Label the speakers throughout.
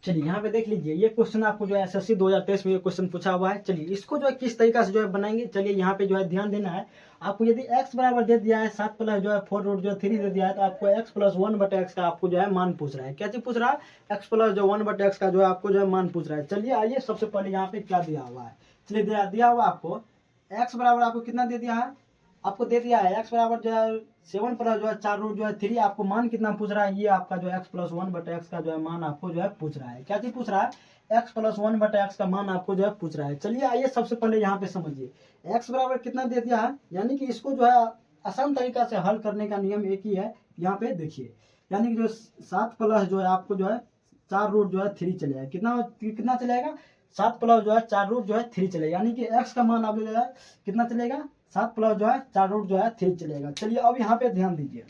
Speaker 1: चलिए यहाँ पे देख लीजिए, ये क्वेश्चन आपको जो है एसएससी 2023 में ये क्वेश्चन पूछा हुआ है। चलिए इसको जो है किस तरीका से जो है बनाएंगे, चलिए यहाँ पे जो है ध्यान देना है। आपको यदि x बराबर दे दिया है 7 प्लस जो है 4 रूट जो है 3 दे दिया है, तो आपको x प्लस 1/x का आपको जो है मान पूछ रहा है। क्या चीज पूछ रहा है? x प्लस जो 1/x का जो है आपको जो है मान पूछ रहा है। चलिए आइए सबसे पहले यहाँ पे क्या दिया हुआ है, चलिए दिया हुआ आपको x बराबर आपको कितना दे दिया है, आपको दे दिया है x बराबर जो है 7 प्लस जो है 4 रूट जो है 3, आपको मान कितना पूछ रहा है, ये आपका जो है x प्लस 1/x का जो है मान आपको जो है पूछ रहा है। क्या चीज पूछ रहा है? x प्लस 1/x का मान आपको जो है पूछ रहा है। चलिए आइए सबसे पहले यहाँ पे समझिए, x बराबर कितना दे दिया है, यानी कि इसको जो है आसान तरीका से हल करने का नियम एक ही है। यहाँ पे देखिए, यानी कि जो 7 प्लस जो है आपको जो है 4 रूट जो है 3 चलेगा, कितना चलेगा? 7 प्लस जो है 4 रूट जो है 3 चलेगा, यानी कि x का मान आप जो है कितना चलेगा? 7 प्लस जो है 4 रूट जो है 3 चलेगा। चलिए अब यहाँ पे ध्यान दीजिए,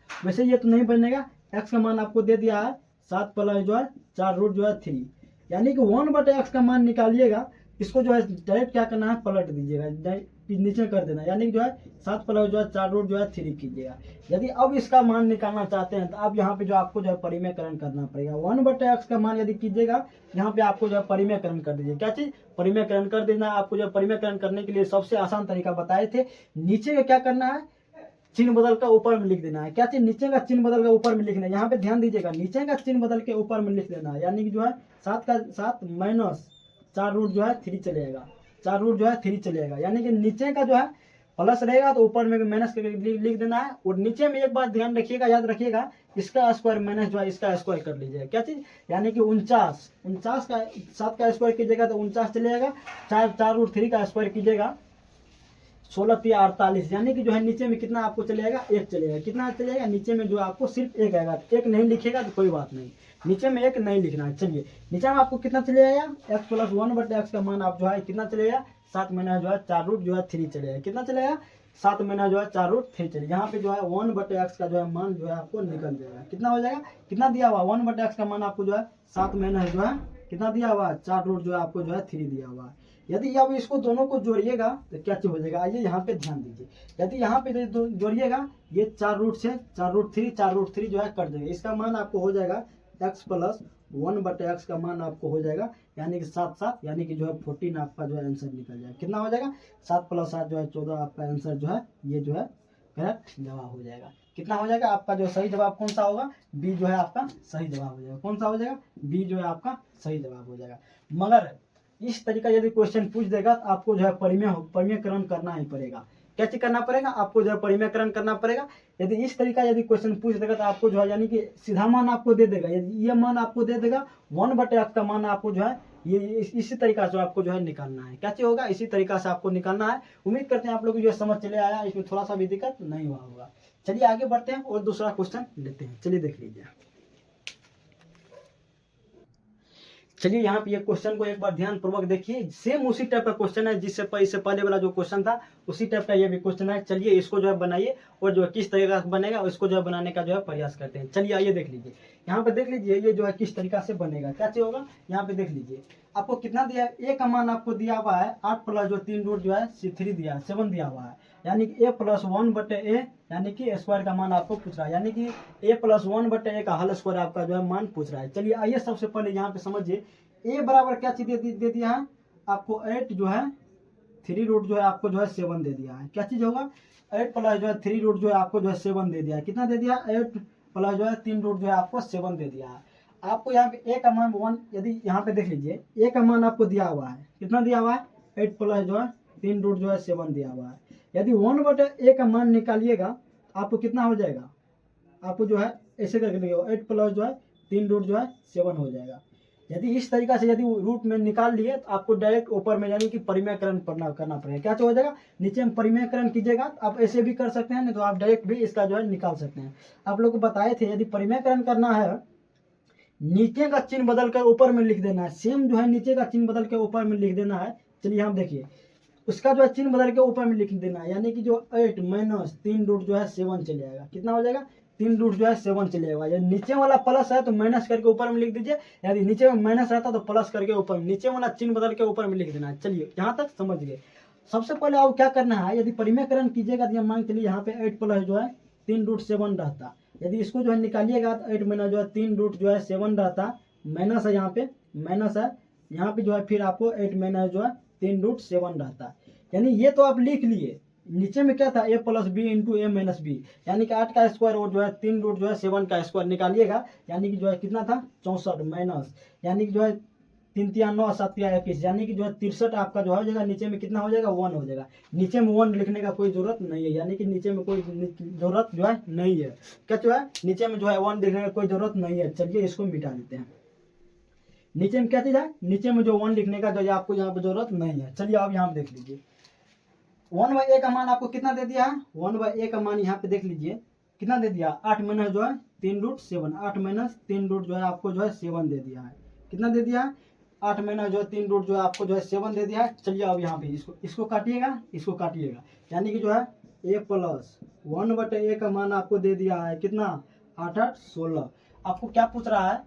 Speaker 1: वैसे ये तो नहीं बनेगा, x का मान आपको दे दिया है 7 प्लस जो है 4 रूट जो है 3, यानी कि 1/x का मान निकालिएगा। इसको जो है डायरेक्ट क्या करना है, पलट दीजिएगा, नीचे कर देना, यानी कि जो है 7 प्लस जो है 4 रूट जो है 3 कीजिएगा। यदि अब इसका मान निकालना चाहते हैं तो अब यहाँ पे जो आपको जो है परिमेयकरण करना पड़ेगा। 1/x का मान यदि कीजिएगा, यहाँ पे आपको जो है परिमेयकरण कर दीजिए। क्या चीज? परिमेयकरण कर देना। आपको जो है परिमेयकरण करने के लिए सबसे आसान तरीका बताए थे, नीचे का क्या करना है, चिन्ह बदल कर ऊपर में लिख देना है। क्या चीज? नीचे का चिन्ह बदल कर ऊपर में लिखना है। यहाँ पे ध्यान दीजिएगा, नीचे का चिन्ह बदल के ऊपर में लिख देना है, यानी कि जो है 7 माइनस 4 रूट जो है 3 चलेगा, 4 रूट जो है 3 चलेगा, यानी कि नीचे का जो है प्लस रहेगा तो ऊपर में माइनस करके लिख देना है। और नीचे में एक बात ध्यान रखिएगा, याद रखिएगा, इसका स्क्वायर माइनस जो है इसका स्क्वायर कर लीजिएगा। क्या चीज? यानी कि 49 का 7 का स्क्वायर कीजिएगा तो 49 चलेगा, 4 रूट 3 का स्क्वायर कीजिएगा 16×3 = 48, यानी कि जो है नीचे में कितना आपको चलेगा, 1 चलेगा। कितना चलेगा? नीचे में जो आपको सिर्फ 1 आएगा। 1 नहीं लिखेगा तो कोई बात नहीं, नीचे में 1 नहीं लिखना है। चलिए नीचे में आपको कितना चलेगा, x प्लस 1/x का मान आप जो है कितना चलेगा, 7 महीना जो है 4 रूट जो है 3 चलेगा। कितना चलेगा? 7 महीना जो है 4 रूट 3 चलेगा। यहाँ पे जो है 1/x का जो है मान जो है आपको निकल जाएगा। कितना हो जाएगा? कितना दिया हुआ 1/x का मान आपको जो है 7 महीना जो है कितना दिया हुआ, 4 रूट जो है आपको जो है 3 दिया हुआ है। यदि अब इसको दोनों को जोड़िएगा तो क्या चीज हो जाएगा, आइए यहाँ पे ध्यान दीजिए। यदि यहाँ पे जोड़िएगा, ये 4 रूट से 4 रूट 3 जो है कट जाएगा, इसका मान आपको हो जाएगा x प्लस 1/x का मान आपको हो जाएगा, यानी कि 7 यानी कि जो है 14 आपका जो है आंसर निकल जाएगा। कितना हो जाएगा? 7 + 7 जो है 14 आपका आंसर जो है ये जो है करेक्ट जवाब हो जाएगा। कितना हो जाएगा आपका जो सही जवाब कौन सा होगा, बी जो है आपका सही जवाब हो जाएगा। कौन सा हो जाएगा? बी जो है आपका सही जवाब हो जाएगा। मगर इस तरीका यदि क्वेश्चन पूछ देगा तो आपको जो है परिमेयकरण करना ही पड़ेगा। क्या चीज करना पड़ेगा? आपको जो है परिमेयकरण करना पड़ेगा। यदि इस तरीका यदि क्वेश्चन पूछ देगा तो आपको जो है यानी कि सीधा मान आपको दे देगा, यदि ये मान आपको दे देगा 1/x का मान आपको जो है ये इसी तरीका से आपको जो है निकालना है। क्या चीज होगा? इसी तरीका से आपको निकालना है। उम्मीद करते हैं आप लोग को जो समझ चले आया, इसमें थोड़ा सा भी दिक्कत नहीं हुआ होगा। चलिए आगे बढ़ते हैं और दूसरा क्वेश्चन लेते हैं। चलिए देख लीजिए, चलिए यहाँ पे ये क्वेश्चन को एक बार ध्यान पूर्वक देखिए। सेम उसी टाइप का क्वेश्चन है जिससे इससे पहले वाला जो क्वेश्चन था उसी टाइप का ये भी क्वेश्चन है। चलिए इसको जो है बनाइए और जो है किस तरीका से बनेगा उसको जो है बनाने का जो है प्रयास करते हैं। चलिए आइए देख लीजिए, यहाँ पे देख लीजिए ये जो है किस तरीका से बनेगा। क्या चाहिए होगा? यहाँ पे देख लीजिए, आपको कितना दिया है, ए का मान आपको दिया हुआ है 8 प्लस जो 3 रूट जो है 3 दिया है, 7 दिया हुआ है, यानी कि a + 1/a यानी कि स्क्वायर का मान आपको पूछ रहा है, यानी कि a + 1/a का होल स्क्वायर आपका जो है मान पूछ रहा है। चलिए आइए सबसे पहले यहाँ पे समझिए, a बराबर क्या चीज दे दिया है आपको, 8 जो है 3 रूट जो है आपको जो है 7 दे दिया है। क्या चीज होगा? 8 प्लस जो है 3 रूट जो है आपको जो है 7 दे दिया है। कितना दे दिया? 8 प्लस जो है 3 रूट जो है आपको 7 दे दिया है। आपको यहाँ पे a का मान 1, यदि यहाँ पे देख लीजिए a का मान आपको दिया हुआ है, कितना दिया हुआ है? 8 प्लस जो है 3 रूट जो है 7 दिया हुआ है। यदि 1/a का मान निकालिएगा आपको कितना हो जाएगा, आपको जो है ऐसे करके देखिए 8 प्लस जो है 3 रूट जो है 7 हो जाएगा। यदि इस तरीका से यदि रूट में निकाल लिए तो आपको डायरेक्ट ऊपर में यानी कि परिमेयकरण करना पड़ेगा। क्या हो जाएगा? नीचे में परिमेयकरण कीजिएगा, आप ऐसे भी कर सकते हैं, नहीं तो आप डायरेक्ट भी इसका जो है निकाल सकते हैं। आप लोग को बताए थे यदि परिमेयकरण करना है, नीचे का चिन्ह बदल कर ऊपर में लिख देना है। सेम जो है नीचे का चिन्ह बदल के ऊपर में लिख देना है। चलिए हम देखिए, उसका जो है चिन्ह बदल के ऊपर में लिख देना है, यानी कि जो 8 माइनस 3 रूट जो है 7 चले आएगा। कितना हो जाएगा? 3 रूट जो है 7 चले आएगा। यदि नीचे वाला प्लस है तो माइनस करके ऊपर में लिख दीजिए, यदि नीचे में माइनस रहता तो प्लस करके ऊपर में, नीचे वाला चिन्ह बदल के ऊपर में लिख देना है। चलिए यहाँ तक समझ गए। सबसे पहले आप क्या करना है, यदि परिमेयकरण कीजिएगा तो मान के लिए यहाँ पे 8 प्लस जो है 3 रूट 7 रहता, यदि इसको जो है निकालिएगा तो 8 महीना जो है 3 रूट जो है 7 रहता, माइनस है, यहाँ पे माइनस है, यहाँ पे जो है फिर आपको 8 माइनस जो है 3√7 रहता है। यानी ये तो आप लिख लिए, नीचे में क्या था a plus B into A minus B, यानी कि 8 का स्क्वायर और जो है 3√7 का स्क्वायर निकालिएगा, यानी कि जो है कितना था 64 माइनस, यानी कि जो है 3 3 9 7 21, यानी कि जो है 63 आपका जो हो जाएगा, नीचे में कितना हो जाएगा 1 हो जाएगा। नीचे में 1 लिखने का कोई जरूरत नहीं है, यानी कि नीचे में कोई जरूरत जो है नहीं है, क्या जो है नीचे में जो है 1 लिखने का कोई जरूरत नहीं है। चलिए इसको मिटा देते हैं। नीचे में क्या चीज है, नीचे में जो 1 लिखने का जो है आपको यहाँ पे जरूरत नहीं है। चलिए अब यहाँ पे देख लीजिए 1/a का मान आपको कितना दे दिया है, 1/a का मान यहाँ पे देख लीजिए कितना दे दिया, 8 माइनस जो है 3√7, 8 माइनस 3 रूट जो है आपको जो है 7 दे दिया है। कितना दे दिया है, 8 माइनस जो है 3 रूट जो है आपको जो है 7 दे दिया है। चलिए अब यहाँ पे इसको काटिएगा, इसको काटिएगा, यानी कि जो है a प्लस 1/a का मान आपको दे दिया है कितना 8 8 16। आपको क्या पूछ रहा है,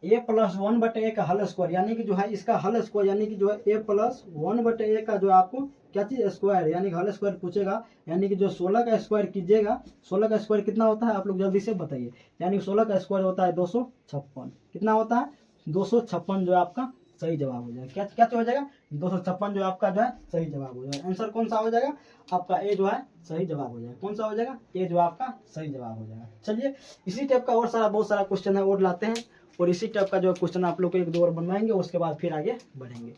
Speaker 1: a प्लस 1/a का हल स्क्वायर, यानी कि जो है इसका हल स्क्वायर, यानी कि जो है a प्लस 1/a का जो है आपको क्या चीज स्क्वायर, यानी कि हल स्क्वायर पूछेगा, यानी कि जो 16 का स्क्वायर कीजिएगा, 16 का स्क्वायर कितना होता है आप लोग जल्दी से बताइए, यानी कि 16 का स्क्वायर होता है 256, कितना होता है 256 जो है आपका सही जवाब हो जाएगा। क्या क्या हो जाएगा 256 जो आपका जो है सही जवाब हो जाएगा। आंसर कौन सा हो जाएगा आपका, ए जो है सही जवाब हो जाएगा। कौन सा हो जाएगा, ए जो आपका सही जवाब हो जाएगा। चलिए इसी टाइप का और सारा बहुत सारा क्वेश्चन है और लाते हैं, और इसी टाइप का जो क्वेश्चन आप लोग को 1 2 और बनवाएंगे, उसके बाद फिर आगे बढ़ेंगे।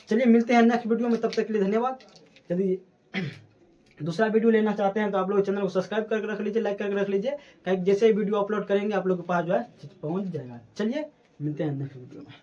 Speaker 1: चलिए मिलते हैं नेक्स्ट वीडियो में, तब तक के लिए धन्यवाद। यदि दूसरा वीडियो लेना चाहते हैं तो आप लोग चैनल को सब्सक्राइब करके रख लीजिए, लाइक करके रख लीजिए, ताकि जैसे वीडियो अपलोड करेंगे आप लोग के पास जो है पहुंच जाएगा। चलिए मिलते हैं नेक्स्ट वीडियो में।